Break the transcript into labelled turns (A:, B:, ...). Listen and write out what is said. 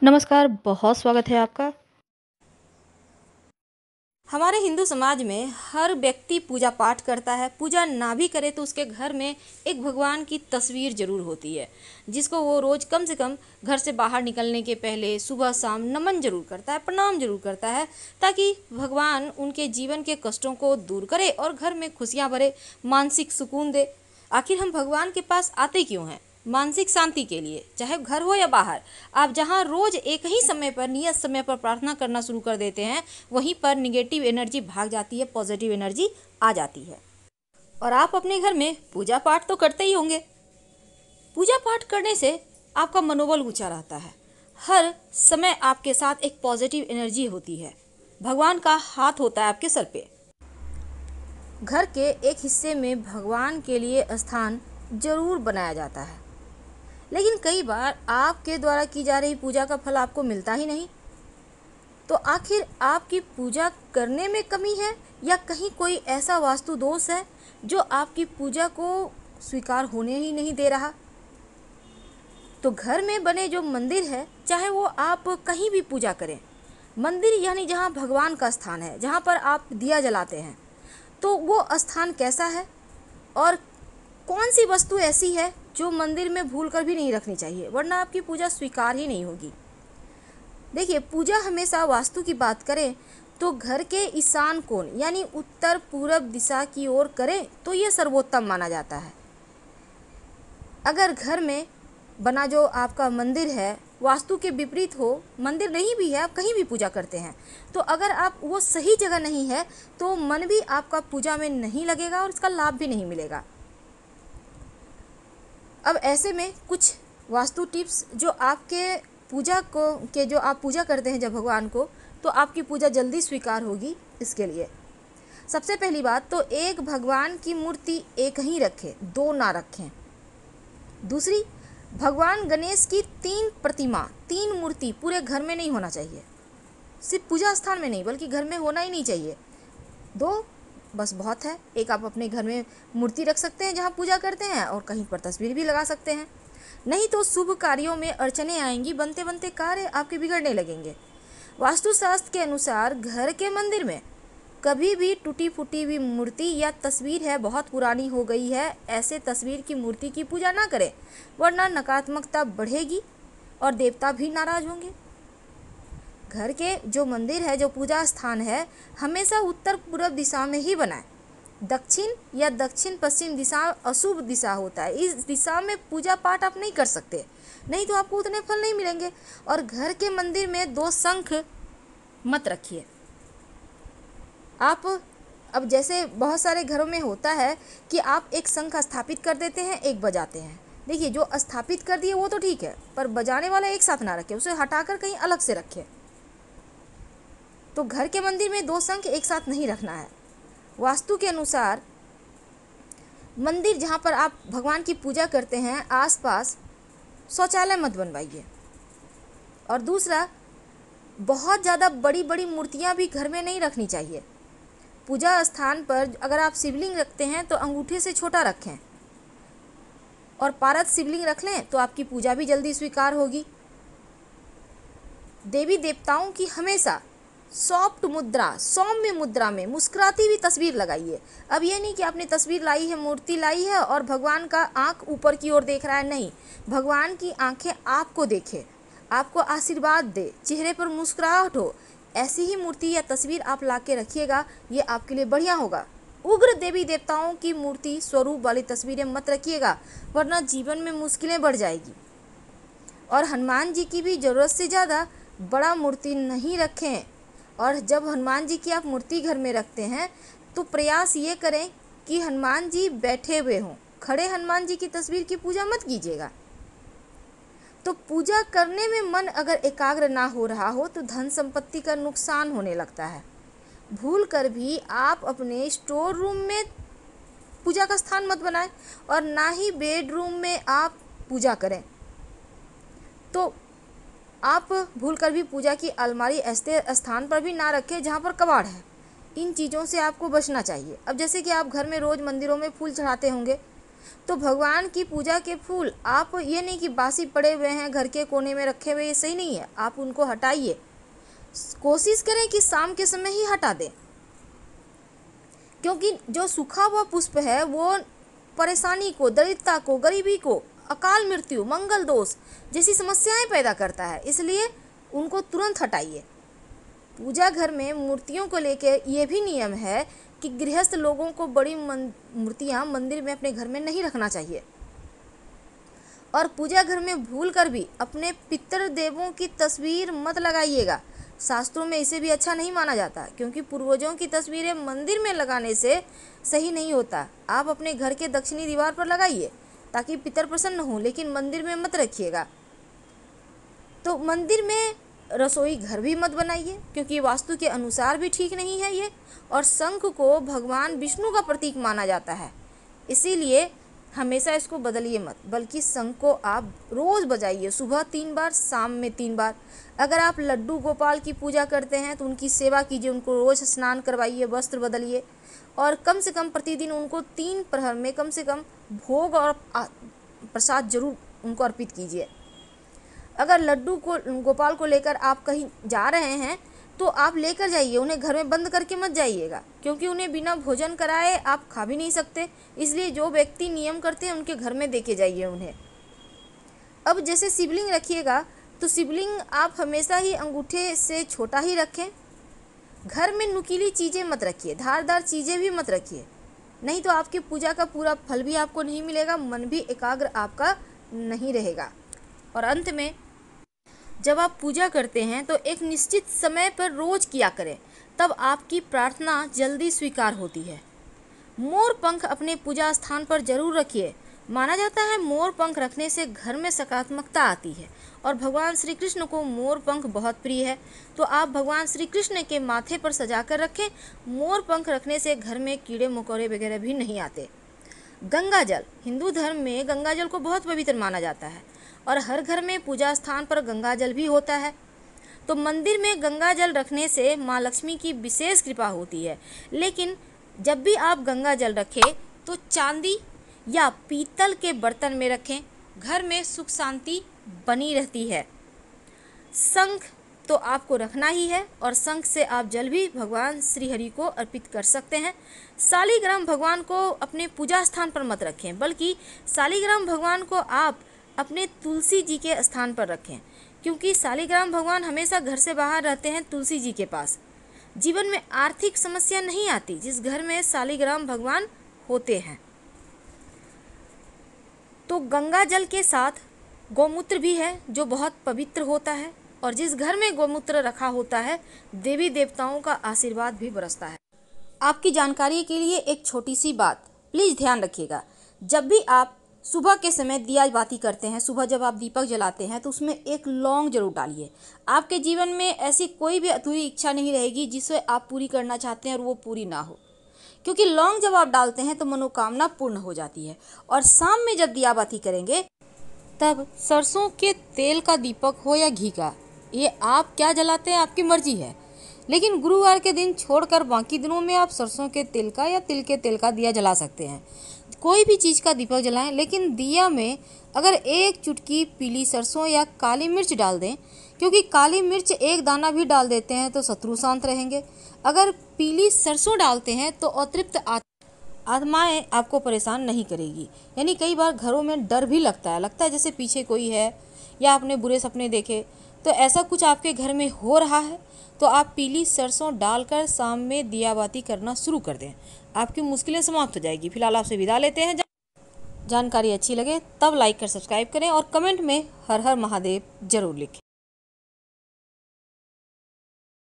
A: नमस्कार, बहुत स्वागत है आपका।
B: हमारे हिंदू समाज में हर व्यक्ति पूजा पाठ करता है। पूजा ना भी करे तो उसके घर में एक भगवान की तस्वीर जरूर होती है, जिसको वो रोज कम से कम घर से बाहर निकलने के पहले सुबह शाम नमन जरूर करता है, प्रणाम जरूर करता है, ताकि भगवान उनके जीवन के कष्टों को दूर करे और घर में खुशियां भरे, मानसिक सुकून दे। आखिर हम भगवान के पास आते क्यों हैं? मानसिक शांति के लिए। चाहे घर हो या बाहर, आप जहां रोज एक ही समय पर, नियत समय पर प्रार्थना करना शुरू कर देते हैं, वहीं पर निगेटिव एनर्जी भाग जाती है, पॉजिटिव एनर्जी आ जाती है। और आप अपने घर में पूजा पाठ तो करते ही होंगे। पूजा पाठ करने से आपका मनोबल ऊंचा रहता है। हर समय आपके साथ एक पॉजिटिव एनर्जी होती है। भगवान का हाथ होता है आपके सर पे। घर के एक हिस्से में भगवान के लिए स्थान जरूर बनाया जाता है, लेकिन कई बार आपके द्वारा की जा रही पूजा का फल आपको मिलता ही नहीं। तो आखिर आपकी पूजा करने में कमी है, या कहीं कोई ऐसा वास्तु दोष है जो आपकी पूजा को स्वीकार होने ही नहीं दे रहा? तो घर में बने जो मंदिर है, चाहे वो आप कहीं भी पूजा करें, मंदिर यानी जहाँ भगवान का स्थान है, जहाँ पर आप दिया जलाते हैं, तो वो स्थान कैसा है और कौन सी वस्तु ऐसी है जो मंदिर में भूल कर भी नहीं रखनी चाहिए, वरना आपकी पूजा स्वीकार ही नहीं होगी। देखिए, पूजा हमेशा वास्तु की बात करें तो घर के ईशान कोण यानी उत्तर पूरब दिशा की ओर करें तो ये सर्वोत्तम माना जाता है। अगर घर में बना जो आपका मंदिर है वास्तु के विपरीत हो, मंदिर नहीं भी है, आप कहीं भी पूजा करते हैं, तो अगर आप वो सही जगह नहीं है तो मन भी आपका पूजा में नहीं लगेगा और इसका लाभ भी नहीं मिलेगा। अब ऐसे में कुछ वास्तु टिप्स जो आपके पूजा को के जो आप पूजा करते हैं जब भगवान को, तो आपकी पूजा जल्दी स्वीकार होगी। इसके लिए सबसे पहली बात तो एक भगवान की मूर्ति एक ही रखें, दो ना रखें। दूसरी, भगवान गणेश की 3 मूर्ति पूरे घर में नहीं होना चाहिए। सिर्फ पूजा स्थान में नहीं, बल्कि घर में होना ही नहीं चाहिए। 2 बस बहुत है। एक आप अपने घर में मूर्ति रख सकते हैं जहाँ पूजा करते हैं, और कहीं पर तस्वीर भी लगा सकते हैं। नहीं तो शुभ कार्यों में अड़चने आएंगी, बनते बनते कार्य आपके बिगड़ने लगेंगे। वास्तुशास्त्र के अनुसार घर के मंदिर में कभी भी टूटी फूटी हुई मूर्ति या तस्वीर है, बहुत पुरानी हो गई है, ऐसे तस्वीर की मूर्ति की पूजा ना करें, वरना नकारात्मकता बढ़ेगी और देवता भी नाराज होंगे। घर के जो मंदिर है, जो पूजा स्थान है, हमेशा उत्तर पूर्व दिशा में ही बनाएं। दक्षिण या दक्षिण पश्चिम दिशा अशुभ दिशा होता है, इस दिशा में पूजा पाठ आप नहीं कर सकते, नहीं तो आपको उतने फल नहीं मिलेंगे। और घर के मंदिर में 2 शंख मत रखिए आप। अब जैसे बहुत सारे घरों में होता है कि आप एक शंख स्थापित कर देते हैं, एक बजाते हैं। देखिए, जो स्थापित कर दिए वो तो ठीक है, पर बजाने वाला एक साथ ना रखें, उसे हटाकर कहीं अलग से रखें। तो घर के मंदिर में 2 शंख एक साथ नहीं रखना है। वास्तु के अनुसार मंदिर जहाँ पर आप भगवान की पूजा करते हैं, आसपास शौचालय मत बनवाइए। और दूसरा, बहुत ज़्यादा बड़ी बड़ी मूर्तियाँ भी घर में नहीं रखनी चाहिए। पूजा स्थान पर अगर आप शिवलिंग रखते हैं तो अंगूठे से छोटा रखें, और पारद शिवलिंग रख लें तो आपकी पूजा भी जल्दी स्वीकार होगी। देवी देवताओं की हमेशा सॉफ्ट मुद्रा, सौम्य मुद्रा में मुस्कुराती हुई तस्वीर लगाइए। अब ये नहीं कि आपने तस्वीर लाई है, मूर्ति लाई है और भगवान का आंख ऊपर की ओर देख रहा है, नहीं, भगवान की आंखें आपको देखे, आपको आशीर्वाद दे, चेहरे पर मुस्कुराहट हो, ऐसी ही मूर्ति या तस्वीर आप ला के रखिएगा, ये आपके लिए बढ़िया होगा। उग्र देवी देवताओं की मूर्ति स्वरूप वाली तस्वीरें मत रखिएगा, वरना जीवन में मुश्किलें बढ़ जाएगी। और हनुमान जी की भी ज़रूरत से ज़्यादा बड़ा मूर्ति नहीं रखें। और जब हनुमान जी की आप मूर्ति घर में रखते हैं तो प्रयास ये करें कि हनुमान जी बैठे हुए हों, खड़े हनुमान जी की तस्वीर की पूजा मत कीजिएगा। तो पूजा करने में मन अगर एकाग्र ना हो रहा हो तो धन संपत्ति का नुकसान होने लगता है। भूल कर भी आप अपने स्टोर रूम में पूजा का स्थान मत बनाएं, और ना ही बेडरूम में आप पूजा करें। तो आप भूल कर भी पूजा की अलमारी ऐसे स्थान पर भी ना रखें जहाँ पर कबाड़ है। इन चीज़ों से आपको बचना चाहिए। अब जैसे कि आप घर में रोज़ मंदिरों में फूल चढ़ाते होंगे, तो भगवान की पूजा के फूल आप ये नहीं कि बासी पड़े हुए हैं घर के कोने में रखे हुए, ये सही नहीं है। आप उनको हटाइए, कोशिश करें कि शाम के समय ही हटा दें, क्योंकि जो सूखा हुआ पुष्प है वो परेशानी को, दरिद्रता को, गरीबी को, अकाल मृत्यु, मंगल दोष जैसी समस्याएं पैदा करता है, इसलिए उनको तुरंत हटाइए। पूजा घर में मूर्तियों को लेकर ये भी नियम है कि गृहस्थ लोगों को बड़ी मूर्तियां मंदिर में अपने घर में नहीं रखना चाहिए। और पूजा घर में भूल कर भी अपने पितृ देवों की तस्वीर मत लगाइएगा। शास्त्रों में इसे भी अच्छा नहीं माना जाता, क्योंकि पूर्वजों की तस्वीरें मंदिर में लगाने से सही नहीं होता। आप अपने घर के दक्षिणी दीवार पर लगाइए ताकि पितर प्रसन्न हो, लेकिन मंदिर में मत रखिएगा। तो मंदिर में रसोई घर भी मत बनाइए, क्योंकि वास्तु के अनुसार भी ठीक नहीं है ये। और शंख को भगवान विष्णु का प्रतीक माना जाता है, इसीलिए हमेशा इसको बदलिए मत, बल्कि शंख को आप रोज़ बजाइए, सुबह 3 बार, शाम में 3 बार। अगर आप लड्डू गोपाल की पूजा करते हैं तो उनकी सेवा कीजिए, उनको रोज़ स्नान करवाइए, वस्त्र बदलिए, और कम से कम प्रतिदिन उनको 3 प्रहर में कम से कम भोग और प्रसाद जरूर उनको अर्पित कीजिए। अगर लड्डू को गोपाल को लेकर आप कहीं जा रहे हैं तो आप लेकर जाइए, उन्हें घर में बंद करके मत जाइएगा, क्योंकि उन्हें बिना भोजन कराए आप खा भी नहीं सकते। इसलिए जो व्यक्ति नियम करते हैं उनके घर में देके जाइए उन्हें। अब जैसे शिवलिंग रखिएगा तो शिवलिंग आप हमेशा ही अंगूठे से छोटा ही रखें। घर में नुकीली चीज़ें मत रखिए, धारदार चीज़ें भी मत रखिए, नहीं तो आपकी पूजा का पूरा फल भी आपको नहीं मिलेगा, मन भी एकाग्र आपका नहीं रहेगा। और अंत में, जब आप पूजा करते हैं तो एक निश्चित समय पर रोज किया करें, तब आपकी प्रार्थना जल्दी स्वीकार होती है। मोर पंख अपने पूजा स्थान पर जरूर रखिए। माना जाता है मोर पंख रखने से घर में सकारात्मकता आती है, और भगवान श्री कृष्ण को मोर पंख बहुत प्रिय है, तो आप भगवान श्री कृष्ण के माथे पर सजा कर रखें। मोर पंख रखने से घर में कीड़े मकोड़े वगैरह भी नहीं आते। गंगा जल, हिंदू धर्म में गंगा जल को बहुत पवित्र माना जाता है, और हर घर में पूजा स्थान पर गंगा जल भी होता है। तो मंदिर में गंगा जल रखने से माँ लक्ष्मी की विशेष कृपा होती है। लेकिन जब भी आप गंगा जल रखें तो चांदी या पीतल के बर्तन में रखें, घर में सुख शांति बनी रहती है। शंख तो आपको रखना ही है, और शंख से आप जल भी भगवान श्री हरि को अर्पित कर सकते हैं। शालिग्राम भगवान को अपने पूजा स्थान पर मत रखें, बल्कि शालिग्राम भगवान को आप अपने तुलसी जी के स्थान पर रखें, क्योंकि शालिग्राम भगवान हमेशा घर से बाहर रहते हैं तुलसी जी के पास। जीवन में आर्थिक समस्या नहीं आती जिस घर में शालिग्राम भगवान होते हैं। तो गंगा जल के साथ गौमूत्र भी है जो बहुत पवित्र होता है, और जिस घर में गौमूत्र रखा होता है देवी देवताओं का आशीर्वाद भी बरसता है। आपकी जानकारी के लिए एक छोटी सी बात प्लीज़ ध्यान रखिएगा। जब भी आप सुबह के समय दिया बाती करते हैं, सुबह जब आप दीपक जलाते हैं, तो उसमें एक लौंग जरूर डालिए। आपके जीवन में ऐसी कोई भी अधूरी इच्छा नहीं रहेगी जिसे आप पूरी करना चाहते हैं और वो पूरी ना हो, क्योंकि लौंग जब आप डालते हैं तो मनोकामना पूर्ण हो जाती है। और शाम में जब दिया बाती करेंगे तब सरसों के तेल का दीपक हो या घी का, ये आप क्या जलाते हैं आपकी मर्जी है, लेकिन गुरुवार के दिन छोड़कर बाकी दिनों में आप सरसों के तेल का या तिल के तेल का दिया जला सकते हैं। कोई भी चीज़ का दीपक जलाएं, लेकिन दिया में अगर एक चुटकी पीली सरसों या काली मिर्च डाल दें, क्योंकि काली मिर्च एक दाना भी डाल देते हैं तो शत्रु शांत रहेंगे। अगर पीली सरसों डालते हैं तो अतृप्त आत्माएं आपको परेशान नहीं करेगी। यानी कई बार घरों में डर भी लगता है जैसे पीछे कोई है या आपने बुरे सपने देखे, तो ऐसा कुछ आपके घर में हो रहा है तो आप पीली सरसों डालकर शाम में दिया बाती करना शुरू कर दें, आपकी मुश्किलें समाप्त हो जाएगी। फिलहाल आपसे विदा लेते हैं। जानकारी अच्छी लगे तब लाइक कर सब्सक्राइब करें, और कमेंट में हर हर महादेव जरूर लिखें।